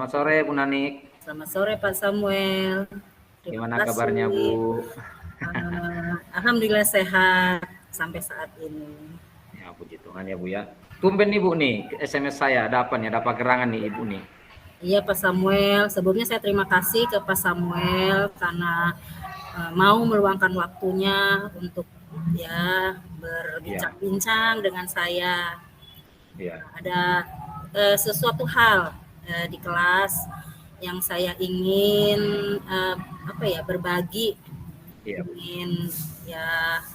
Selamat sore Bu Nanik. Selamat sore Pak Samuel. Terima Gimana kasih. kabarnya Bu? Alhamdulillah sehat sampai saat ini. Ya puji Tuhan ya Bu ya. Tumben nih Bu nih SMS saya. Ada apa nih? Ada apa gerangan nih Ibu nih? Iya Pak Samuel. Sebelumnya saya terima kasih ke Pak Samuel karena mau meluangkan waktunya untuk ya berbincang-bincang dengan saya. Iya. Ada sesuatu hal di kelas yang saya ingin berbagi, ingin ya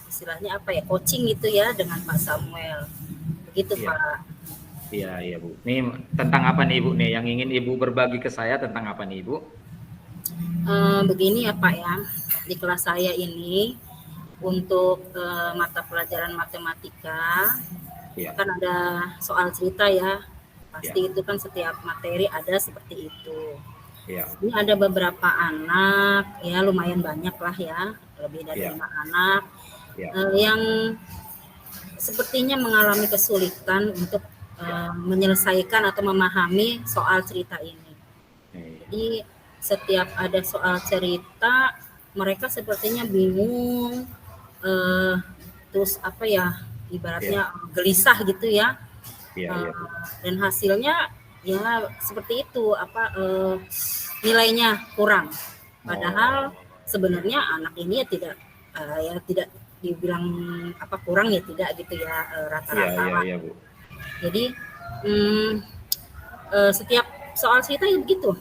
istilahnya coaching gitu ya dengan Pak Samuel, begitu Pak. Iya Bu. Nih tentang apa nih Ibu nih yang ingin Ibu berbagi ke saya tentang apa nih Ibu? Begini ya Pak ya, di kelas saya ini untuk mata pelajaran matematika kan ada soal cerita ya, pasti itu kan setiap materi ada seperti itu. Ini ada beberapa anak ya, lumayan banyak lah ya, lebih dari 5 anak yang sepertinya mengalami kesulitan untuk menyelesaikan atau memahami soal cerita ini. Jadi setiap ada soal cerita mereka sepertinya bingung, terus ibaratnya gelisah gitu ya. Dan hasilnya ya seperti itu, nilainya kurang. Padahal sebenarnya anak ini tidak dibilang kurang ya, tidak gitu ya, rata-rata. Bu. Jadi setiap soal cerita ya begitu,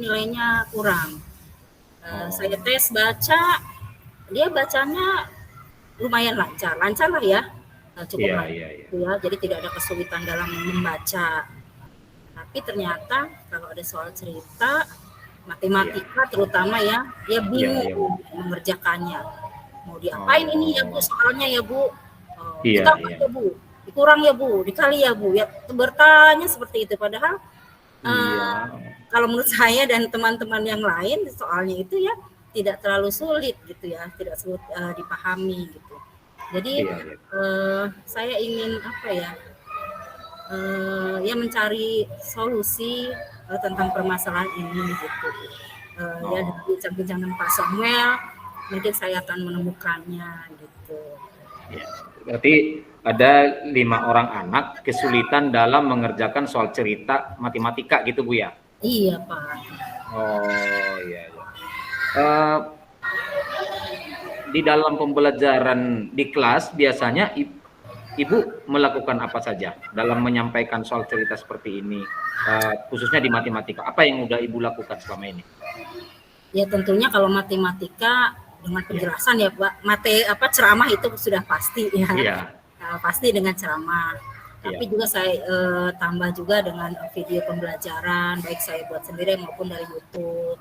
nilainya kurang. Saya tes baca, dia bacanya lumayan lancar lah ya, cukup lancar ya, jadi tidak ada kesulitan dalam membaca. Tapi ternyata kalau ada soal cerita matematika terutama ya, dia bingung mengerjakannya. Mau diapain ini ya Bu, soalnya ya Bu, ditambah ya Bu, dikurang ya Bu, dikali ya Bu, ya bertanya seperti itu. Padahal kalau menurut saya dan teman-teman yang lain, soalnya itu ya tidak terlalu sulit gitu ya, tidak sulit dipahami gitu. Jadi saya ingin mencari solusi tentang permasalahan ini gitu. Ya dari bincang-bincang dengan Pak Samuel mungkin saya akan menemukannya gitu. Berarti ada 5 orang anak kesulitan dalam mengerjakan soal cerita matematika gitu Bu ya? Iya Pak. Oh iya. Di dalam pembelajaran di kelas biasanya Ibu melakukan apa saja dalam menyampaikan soal cerita seperti ini, khususnya di matematika? Apa yang udah Ibu lakukan selama ini? Ya tentunya kalau matematika dengan penjelasan ya Pak, ceramah itu sudah pasti ya. Pasti dengan ceramah. Tapi juga saya tambah juga dengan video pembelajaran, baik saya buat sendiri maupun dari YouTube.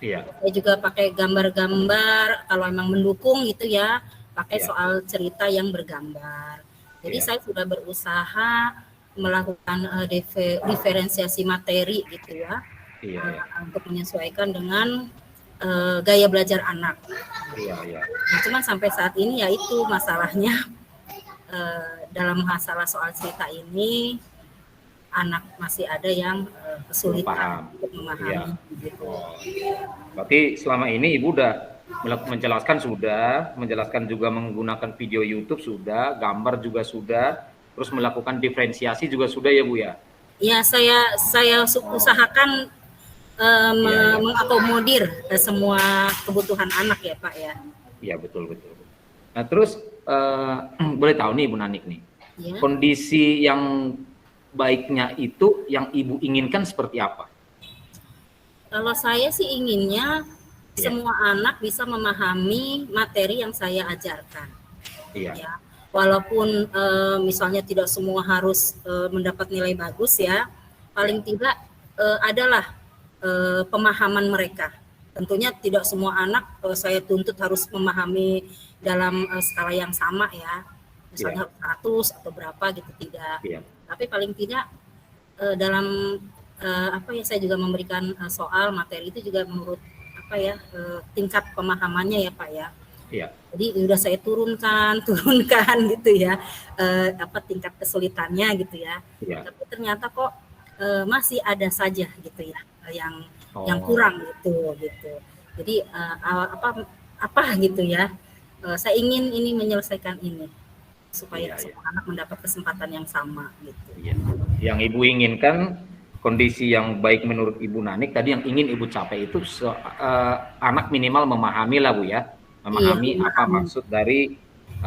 Saya juga pakai gambar-gambar kalau memang mendukung gitu ya, pakai soal cerita yang bergambar. Jadi saya sudah berusaha melakukan diferensiasi materi gitu ya, untuk menyesuaikan dengan gaya belajar anak. Nah, cuman sampai saat ini ya itu masalahnya, dalam masalah soal cerita ini anak masih ada yang kesulitan untuk memahami gitu. Berarti selama ini Ibu udah menjelaskan juga menggunakan video YouTube sudah, gambar juga sudah, terus melakukan diferensiasi juga sudah ya Bu ya? Iya, saya usahakan mengakomodir semua kebutuhan anak ya Pak ya. Iya betul. Nah terus boleh tahu nih Bu Nanik nih, kondisi yang baiknya itu yang Ibu inginkan seperti apa? Kalau saya sih inginnya semua anak bisa memahami materi yang saya ajarkan. Ya, walaupun misalnya tidak semua harus mendapat nilai bagus ya, paling tidak adalah pemahaman mereka. Tentunya tidak semua anak saya tuntut harus memahami dalam skala yang sama ya, misalnya 100 atau berapa gitu, tidak. Tapi paling tidak dalam saya juga memberikan soal materi itu juga menurut tingkat pemahamannya ya Pak ya. Jadi udah saya turunkan gitu ya, tingkat kesulitannya gitu ya. Tapi ternyata kok masih ada saja gitu ya yang Oh, kurang gitu. Jadi apa gitu ya. Saya ingin ini menyelesaikan ini supaya iya, iya, semua anak mendapat kesempatan yang sama gitu. iya. Yang Ibu inginkan kondisi yang baik menurut Ibu Nanik tadi yang ingin Ibu capai itu anak minimal memahami lah Bu ya, Iya, memahami apa memahami. maksud dari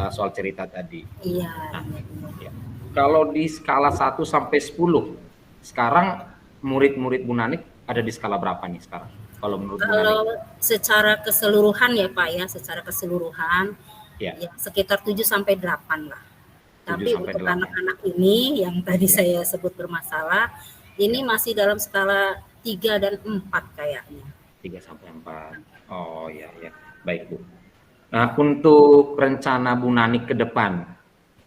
soal cerita tadi. Iya, Nah, iya, iya. ya. Kalau di skala 1 sampai 10, sekarang murid-murid Bu Nanik ada di skala berapa nih sekarang? Kalau menurut Bu Nanik? Kalau secara keseluruhan ya Pak ya, secara keseluruhan Ya, ya sekitar 7 sampai 8 lah. 7 Tapi sampai untuk 8. anak-anak ini yang tadi Ya, saya sebut bermasalah, ini ya. masih dalam skala 3 dan 4 kayaknya. 3 sampai 4. Oh ya, ya. Baik Bu. Nah, untuk rencana Bu Nanik ke depan,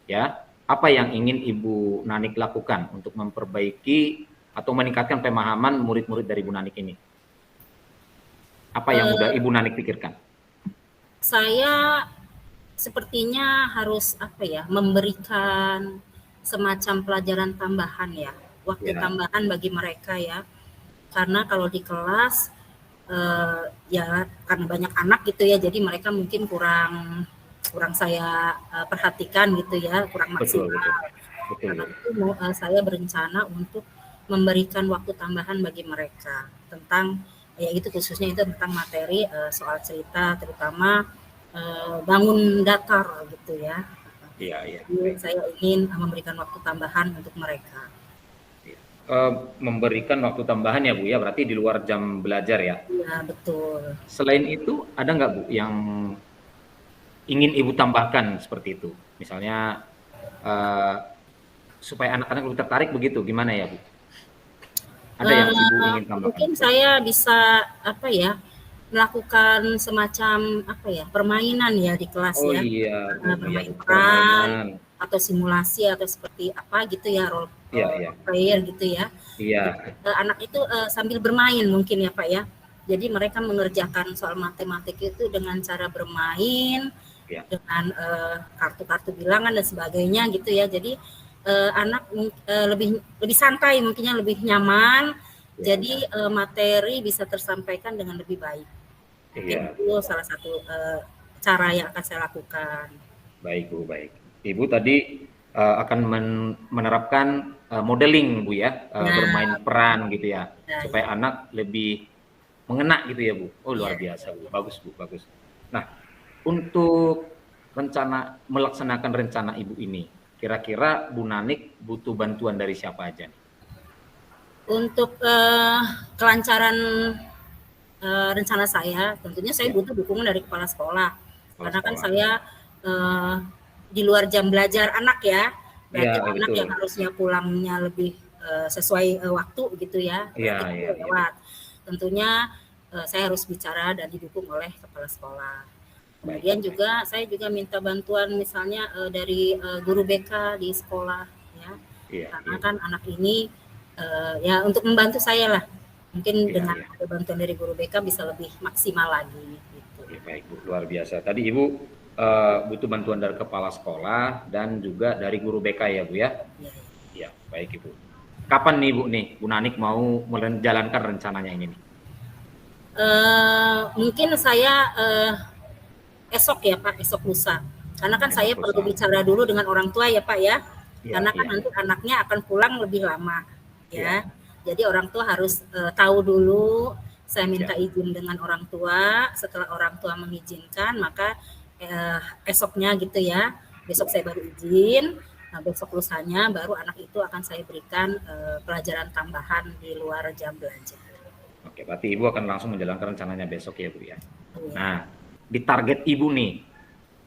ya, apa yang ingin Ibu Nanik lakukan untuk memperbaiki atau meningkatkan pemahaman murid-murid dari Bu Nanik ini? Apa yang udah Eh, Ibu Nanik pikirkan? saya sepertinya harus memberikan semacam pelajaran tambahan ya, waktu Ya, tambahan bagi mereka ya. Karena kalau di kelas ya karena banyak anak gitu ya, jadi mereka mungkin kurang kurang saya perhatikan gitu ya, kurang betul, betul. maksimal. Betul, Karena Bu. itu saya berencana untuk memberikan waktu tambahan bagi mereka tentang ya itu khususnya itu tentang materi soal cerita terutama bangun datar gitu ya. Iya, iya. Jadi Baik. saya ingin memberikan waktu tambahan untuk mereka. Iya. Memberikan waktu tambahan ya Bu ya, berarti di luar jam belajar ya. Iya betul. Selain itu, ada nggak Bu yang ingin Ibu tambahkan seperti itu? Misalnya eh, supaya anak-anak lebih tertarik begitu, gimana ya Bu? Ada yang Ibu ingin tambahkan? Mungkin saya bisa melakukan semacam permainan ya di kelas Oh ya. iya Bu, iya Bermain Bu, peran permainan. atau simulasi atau seperti apa gitu ya Iya, iya. role player gitu ya. Iya, Jadi anak itu sambil bermain mungkin ya Pak ya. Jadi mereka mengerjakan soal matematik itu dengan cara bermain iya. dengan kartu-kartu bilangan dan sebagainya gitu ya. Jadi anak lebih lebih santai mungkinnya lebih nyaman. Iya, iya. Jadi materi bisa tersampaikan dengan lebih baik. Mungkin Iya. itu salah satu cara yang akan saya lakukan. Baik Bu, baik. Ibu tadi akan menerapkan modeling Bu ya, Nah, bermain peran gitu ya, nah ya, supaya anak lebih mengena gitu ya Bu. Oh luar ya. biasa Bu, bagus Bu, bagus. Nah, untuk melaksanakan rencana Ibu ini, kira-kira Bu Nanik butuh bantuan dari siapa aja nih? Untuk kelancaran rencana saya, tentunya saya Ya, butuh dukungan dari kepala sekolah. kepala Karena kan sekolah. saya eh, di luar jam belajar anak ya, Iya, berarti anak betul. yang harusnya pulangnya lebih sesuai waktu gitu ya, Iya, berarti iya, itu iya. lewat. Tentunya saya harus bicara dan didukung oleh kepala sekolah. Baik, Kemudian baik. juga saya juga minta bantuan misalnya dari guru BK di sekolah ya, Iya, karena iya, kan anak ini ya untuk membantu saya lah. Mungkin iya, dengan iya. ada bantuan dari guru BK bisa lebih maksimal lagi gitu. Oke, baik Bu, luar biasa. Tadi Ibu butuh bantuan dari kepala sekolah dan juga dari guru BK ya Bu ya? Ya, ya. Iya, baik Ibu. Kapan nih Bu Nanik mau menjalankan rencananya ini nih? Mungkin saya esok ya Pak, esok lusa. Karena kan saya Esok perlu lusa. bicara dulu dengan orang tua ya Pak ya. Iya, Karena kan iya, nanti anaknya akan pulang lebih lama iya, ya. Jadi orang tua harus tahu dulu. Saya minta iya. izin dengan orang tua. Setelah orang tua mengizinkan, maka esoknya gitu ya. Besok Iya. saya baru izin. Nah, besok lusanya baru anak itu akan saya berikan pelajaran tambahan di luar jam belajar. Oke, berarti Ibu akan langsung menjalankan rencananya besok ya Bu ya. Ya. Nah, di target Ibu nih,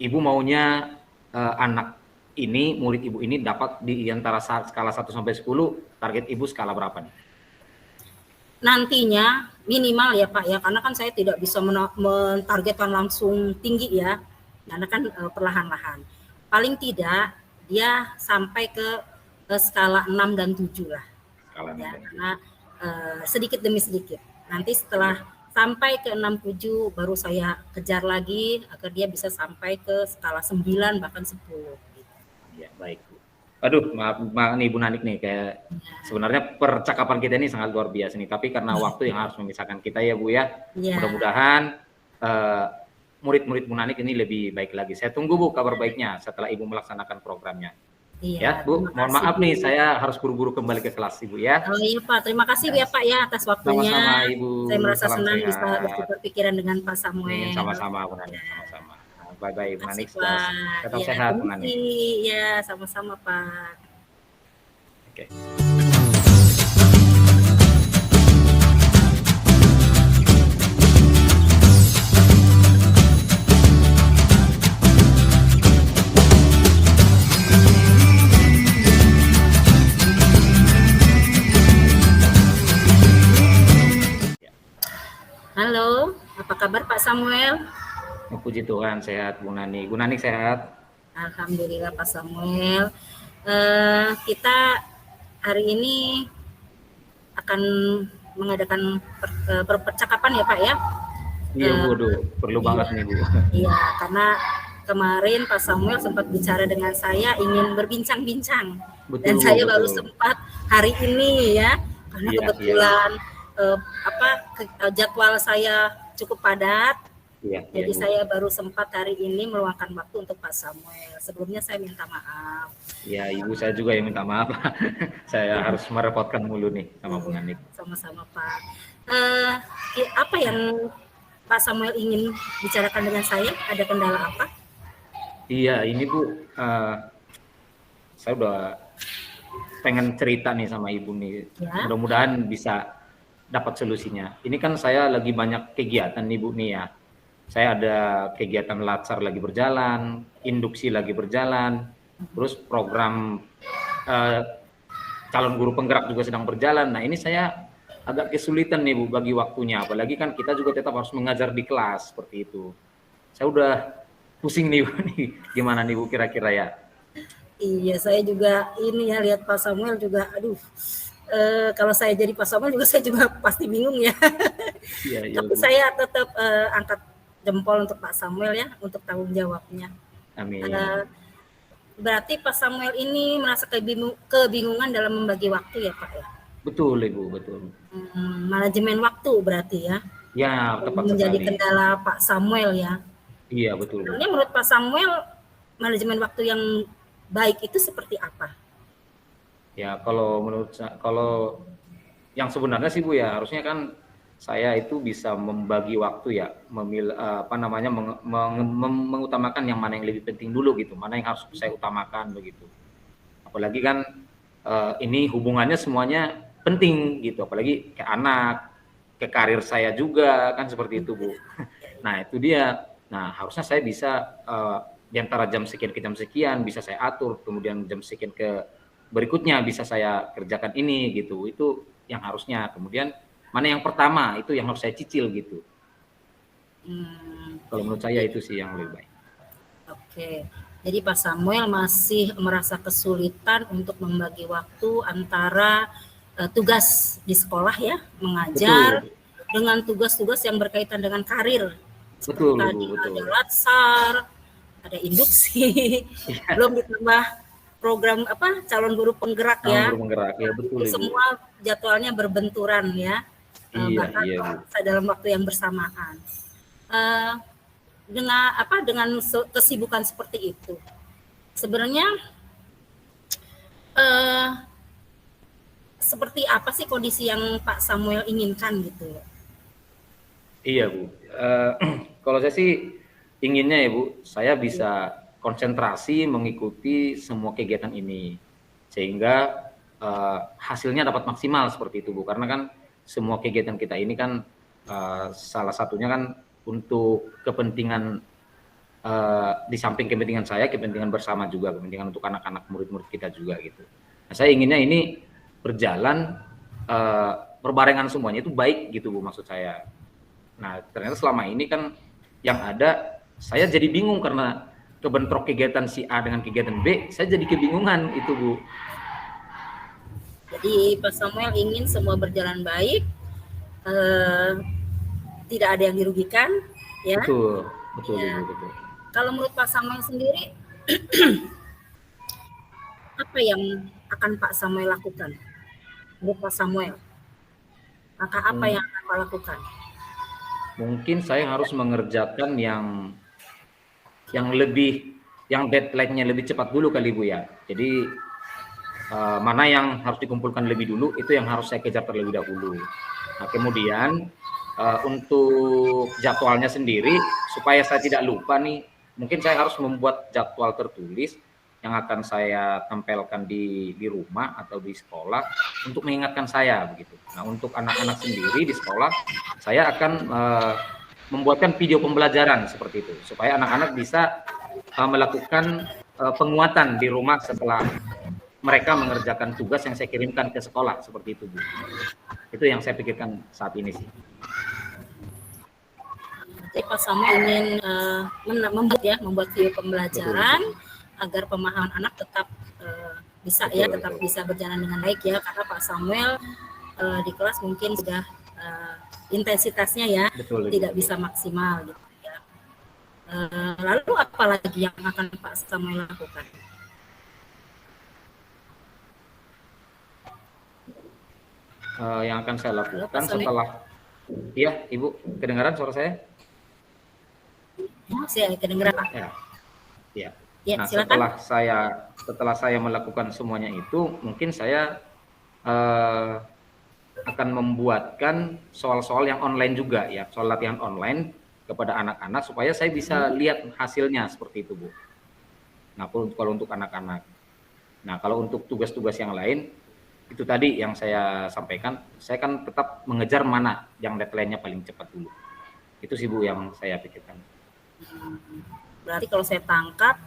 Ibu maunya anak ini, murid Ibu ini dapat di antara skala 1 sampai 10, target Ibu skala berapa nih? Nantinya minimal ya Pak ya, karena kan saya tidak bisa mentargetkan langsung tinggi ya, karena kan perlahan-lahan. Paling tidak dia sampai ke skala 6 dan 7 lah Skala 6 ya, dan karena 7. sedikit demi sedikit. Nanti Iya, setelah sampai ke 6 7 baru saya kejar lagi agar dia bisa sampai ke skala 9 bahkan 10 gitu. iya, baik Bu. Aduh, maaf nih Bu Nanik nih, kayak sebenarnya percakapan kita ini sangat luar biasa nih, tapi karena waktu yang harus memisahkan kita ya Bu ya, mudah-mudahan murid-murid Bu Nanik ini lebih baik lagi. Saya tunggu Bu kabar baiknya setelah Ibu melaksanakan programnya. Ya Bu, mohon maaf nih, saya harus buru-buru kembali ke kelas Ibu ya. Oh iya Pak, terima kasih ya Pak ya atas waktunya. Sama-sama Ibu. Saya merasa Salam senang sehat. bisa bertukar pikiran dengan Pak Samuel. Sama-sama Bu Nanik, sama-sama. Bye-bye Bu Nanik, tetap ya, sehat Bu Nanik. Ya, sama-sama Pak. Oke. Halo, apa kabar Pak Samuel? Puji Tuhan, sehat Bu Nanik. Bu Nanik sehat? Alhamdulillah Pak Samuel. Kita hari ini akan mengadakan percakapan ya Pak ya. Iya Bu, perlu banget nih Bu. Iya, karena kemarin Pak Samuel sempat bicara dengan saya ingin berbincang-bincang, dan saya baru sempat hari ini ya, karena kebetulan jadwal saya cukup padat. Jadi saya baru sempat hari ini meluangkan waktu untuk Pak Samuel. Sebelumnya saya minta maaf. Ya, Ibu saya juga yang minta maaf. Saya harus merepotkan mulu nih sama Bu Nanik. Sama-sama Pak. Apa yang Pak Samuel ingin bicarakan dengan saya? Ada kendala apa? Iya, ini Bu, saya udah pengen cerita nih sama Ibu nih. Ya. Mudah-mudahan bisa dapat solusinya. Ini kan saya lagi banyak kegiatan nih Bu nih ya. Saya ada kegiatan latsar lagi berjalan, induksi lagi berjalan, terus program calon guru penggerak juga sedang berjalan. Nah ini saya agak kesulitan nih Bu bagi waktunya, apalagi kan kita juga tetap harus mengajar di kelas seperti itu. Saya udah pusing nih Bu, gimana nih Bu kira-kira ya? Iya, saya juga ini ya lihat Pak Samuel juga, aduh. Kalau saya jadi Pak Samuel juga saya juga pasti bingung ya. Iya, tapi saya tetap angkat jempol untuk Pak Samuel ya, untuk tanggung jawabnya. Amin. Berarti Pak Samuel ini merasa kebingungan dalam membagi waktu ya Pak ya? Betul Ibu, betul. Manajemen waktu berarti ya? Ya, tepat menjadi sekali. Kendala Pak Samuel ya? Iya, betul. Sebenarnya menurut Pak Samuel, manajemen waktu yang baik itu seperti apa? Ya, kalau yang sebenarnya sih Bu ya, harusnya kan saya itu bisa membagi waktu ya, mengutamakan yang mana yang lebih penting dulu gitu, mana yang harus saya utamakan begitu. Apalagi kan ini hubungannya semuanya penting gitu, apalagi ke anak, ke karir saya juga kan seperti itu Bu. Nah itu dia. Nah harusnya saya bisa di antara jam sekian ke jam sekian bisa saya atur, kemudian jam sekian ke berikutnya bisa saya kerjakan ini gitu. Itu yang harusnya. Kemudian mana yang pertama itu yang harus saya cicil gitu. Kalau menurut saya itu sih yang lebih baik. Oke, jadi Pak Samuel masih merasa kesulitan untuk membagi waktu antara tugas di sekolah ya, mengajar. Betul. Dengan tugas-tugas yang berkaitan dengan karir. Betul, tadi betul. Ada latsar, ada induksi, belum ditambah program calon guru penggerak ya. Guru penggerak ya, betul. Semua jadwalnya berbenturan ya. Bahkan dalam waktu yang bersamaan. Dengan kesibukan seperti itu, sebenarnya seperti apa sih kondisi yang Pak Samuel inginkan gitu? Iya Bu, kalau saya sih inginnya ya Bu, saya bisa konsentrasi mengikuti semua kegiatan ini sehingga hasilnya dapat maksimal seperti itu Bu, karena kan semua kegiatan kita ini kan salah satunya kan untuk kepentingan di samping kepentingan saya, kepentingan bersama juga, kepentingan untuk anak-anak murid-murid kita juga gitu. Nah, saya inginnya ini berjalan berbarengan semuanya itu baik gitu Bu maksud saya. Nah ternyata selama ini kan yang ada saya jadi bingung karena kebentrok kegiatan si A dengan kegiatan B, saya jadi kebingungan itu Bu. Jadi Pak Samuel ingin semua berjalan baik, tidak ada yang dirugikan, ya. Betul, ya. betul. Kalau menurut Pak Samuel sendiri, apa apa yang akan Pak Samuel lakukan? Menurut Pak Samuel, langkah apa yang akan Pak lakukan? Mungkin saya harus mengerjakan yang deadline-nya lebih cepat dulu kali Bu ya. Jadi mana yang harus dikumpulkan lebih dulu, itu yang harus saya kejar terlebih dahulu. Nah, kemudian untuk jadwalnya sendiri, supaya saya tidak lupa nih, mungkin saya harus membuat jadwal tertulis yang akan saya tempelkan di rumah atau di sekolah untuk mengingatkan saya begitu. Nah, untuk anak-anak sendiri di sekolah, saya akan membuatkan video pembelajaran seperti itu supaya anak-anak bisa melakukan penguatan di rumah setelah mereka mengerjakan tugas yang saya kirimkan ke sekolah seperti itu, Bu. Itu yang saya pikirkan saat ini sih. Jadi Pak Samuel ingin membuat video pembelajaran. Betul. Agar pemahaman anak tetap bisa bisa berjalan dengan baik ya, karena Pak Samuel di kelas mungkin sudah intensitasnya ya tidak bisa maksimal gitu ya. Lalu apa lagi yang akan Pak Samuel lakukan? Yang akan saya lakukan setelah Ibu kedengaran suara saya? Saya kedengaran Pak. Ya. Nah, setelah saya melakukan semuanya itu, mungkin saya akan membuatkan soal-soal yang online juga ya, soal latihan online kepada anak-anak supaya saya bisa lihat hasilnya seperti itu, Bu. Nah, kalau untuk anak-anak. Nah, kalau untuk tugas-tugas yang lain, itu tadi yang saya sampaikan, saya kan tetap mengejar mana yang deadline-nya paling cepat dulu. Itu sih, Bu, yang saya pikirkan. Berarti kalau saya tangkap,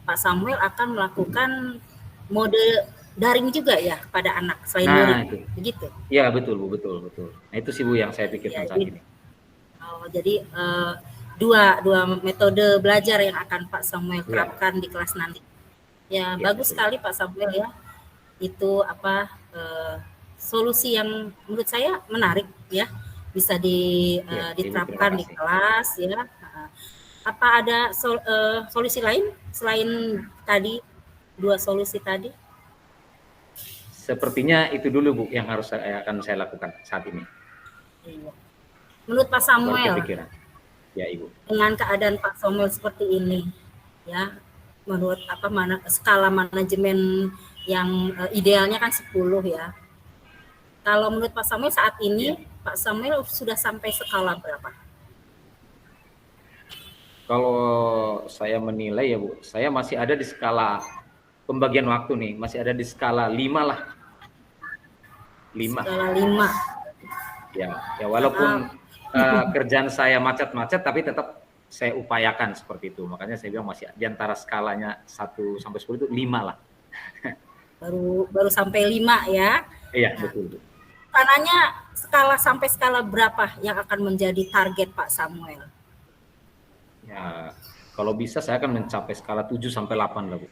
Pak Samuel akan melakukan mode daring juga ya pada anak selain luring, begitu? Ya betul Bu, betul. Nah itu sih Bu yang saya pikirkan saat ini. Jadi dua metode belajar yang akan Pak Samuel terapkan di kelas nanti. Ya bagus sekali Pak Samuel ya. Itu solusi yang menurut saya menarik ya, bisa diterapkan di kelas ya. Apa ada solusi lain selain tadi, dua solusi tadi? Sepertinya itu dulu Bu yang akan saya lakukan saat ini. Menurut Pak Samuel, ya Ibu, dengan keadaan Pak Samuel seperti ini, ya, menurut skala manajemen yang idealnya kan 10 ya. Kalau menurut Pak Samuel saat ini, Pak Samuel sudah sampai skala berapa? Kalau saya menilai ya Bu, saya masih ada di skala pembagian waktu nih, masih ada di skala 5 lah. 5. Skala 5. Ya walaupun kerjaan saya macet-macet, tapi tetap saya upayakan seperti itu. Makanya saya bilang masih di antara skalanya 1 sampai 10 itu 5 lah. baru sampai 5 ya. Iya, betul. Tananya sampai skala berapa yang akan menjadi target Pak Samuel? Ya, kalau bisa saya akan mencapai skala 7 sampai 8 lah Bu.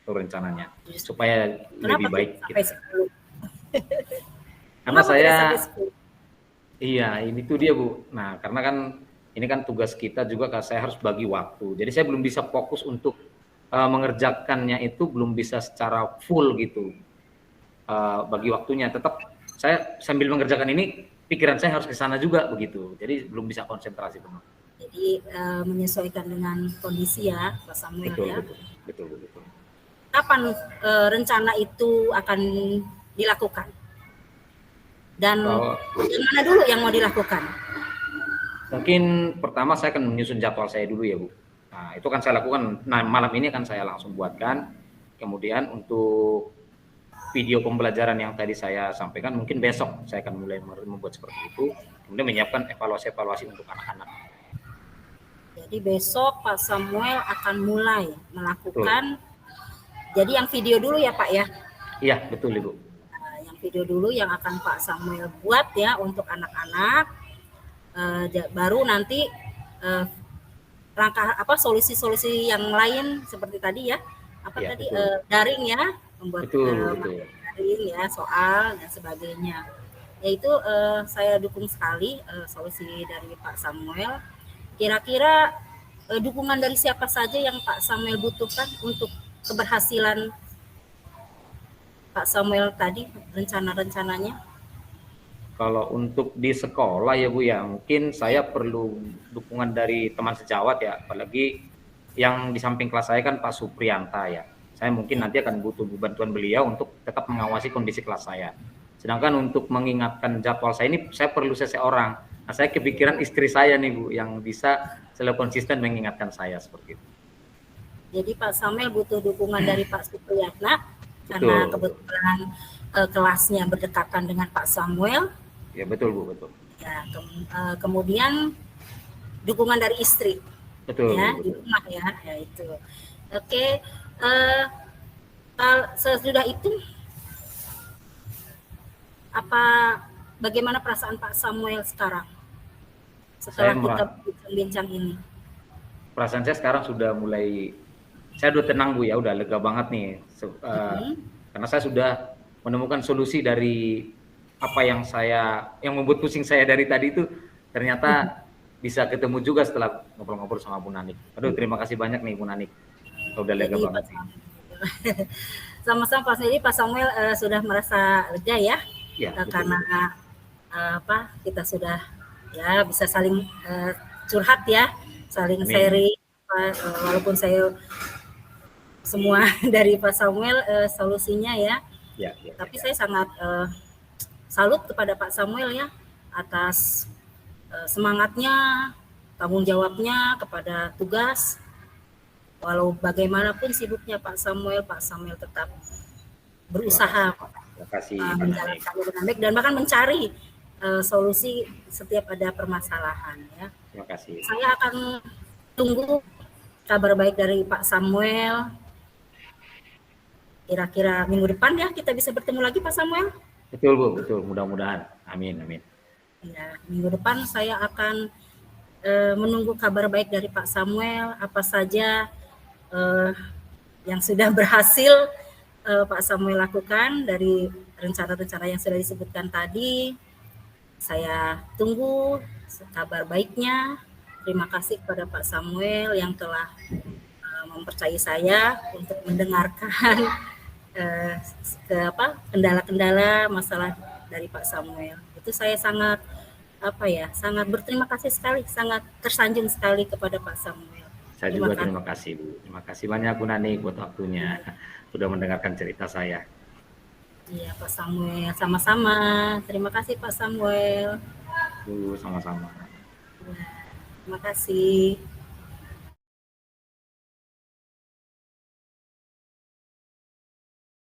Itu rencananya. Supaya lebih baik sampai 10? Karena iya, ini tuh dia Bu. Nah, karena kan ini kan tugas kita juga, saya harus bagi waktu. Jadi saya belum bisa fokus untuk mengerjakannya, itu belum bisa secara full gitu. Bagi waktunya, tetap saya sambil mengerjakan ini, pikiran saya harus ke sana juga begitu. Jadi belum bisa konsentrasi penuh. Jadi menyesuaikan dengan kondisi ya Pak Samuel. Betul. Kapan rencana itu akan dilakukan? Dan mana dulu yang mau dilakukan? Mungkin pertama saya akan menyusun jadwal saya dulu ya Bu. Nah itu kan saya lakukan, nah malam ini akan saya langsung buatkan. Kemudian untuk video pembelajaran yang tadi saya sampaikan, mungkin besok saya akan mulai membuat seperti itu. Kemudian menyiapkan evaluasi untuk anak-anak. Jadi besok Pak Samuel akan mulai melakukan. Betul. Jadi yang video dulu ya Pak ya? Iya betul Ibu. Yang video dulu yang akan Pak Samuel buat ya untuk anak-anak. Baru nanti langkah solusi-solusi yang lain seperti tadi ya. Daring ya, membuat daring ya, soal dan sebagainya. Yaitu saya dukung sekali solusi dari Pak Samuel. Kira-kira dukungan dari siapa saja yang Pak Samuel butuhkan untuk keberhasilan Pak Samuel tadi, rencana-rencananya? Kalau untuk di sekolah ya Bu ya, mungkin saya perlu dukungan dari teman sejawat ya, apalagi yang di samping kelas saya kan Pak Supriyanta ya. Saya mungkin nanti akan butuh bantuan beliau untuk tetap mengawasi kondisi kelas saya. Sedangkan untuk mengingatkan jadwal saya ini, saya perlu seseorang. Nah, saya kepikiran istri saya nih Bu, yang bisa selalu konsisten mengingatkan saya seperti itu. Jadi Pak Samuel butuh dukungan dari Pak Supriyatna, karena Betul. kebetulan kelasnya berdekatan dengan Pak Samuel. Ya betul Bu, betul. Ya, kemudian dukungan dari istri. Betul. Ya, betul. di rumah ya, ya itu. Oke, sesudah itu bagaimana perasaan Pak Samuel sekarang setelah kita bincang-bincang ini? Perasaan saya sekarang sudah mulai, saya udah tenang Bu ya, udah lega banget nih, karena saya sudah menemukan solusi dari apa yang membuat pusing saya dari tadi itu, ternyata bisa ketemu juga setelah ngobrol-ngobrol sama Bu Nanik. Aduh, terima kasih banyak nih Bu Nanik, udah lega banget nih. Sama-sama Pak Samuel sudah merasa lega ya, karena kita sudah ya bisa saling curhat ya, saling sharing, walaupun saya semua dari Pak Samuel solusinya ya. Tapi saya sangat salut kepada Pak Samuel ya atas semangatnya, tanggung jawabnya kepada tugas. Walau bagaimanapun sibuknya Pak Samuel tetap berusaha menjalankannya dengan baik dan bahkan mencari solusi setiap ada permasalahan ya. Terima kasih. Saya akan tunggu kabar baik dari Pak Samuel. Kira-kira minggu depan ya kita bisa bertemu lagi Pak Samuel. Betul Bu, betul. Mudah-mudahan. Amin, amin. Ya, minggu depan saya akan menunggu kabar baik dari Pak Samuel, apa saja yang sudah berhasil Pak Samuel lakukan dari rencana-rencana yang sudah disebutkan tadi. Saya tunggu kabar baiknya. Terima kasih kepada Pak Samuel yang telah mempercayai saya untuk mendengarkan kendala-kendala masalah dari Pak Samuel. Itu saya sangat sangat berterima kasih sekali, sangat tersanjung sekali kepada Pak Samuel. Saya juga terima kasih Bu. Terima kasih banyak Bu Nani buat waktunya, sudah mendengarkan cerita saya. Iya Pak Samuel, sama-sama. Terima kasih Pak Samuel. Bu, sama-sama. Terima kasih.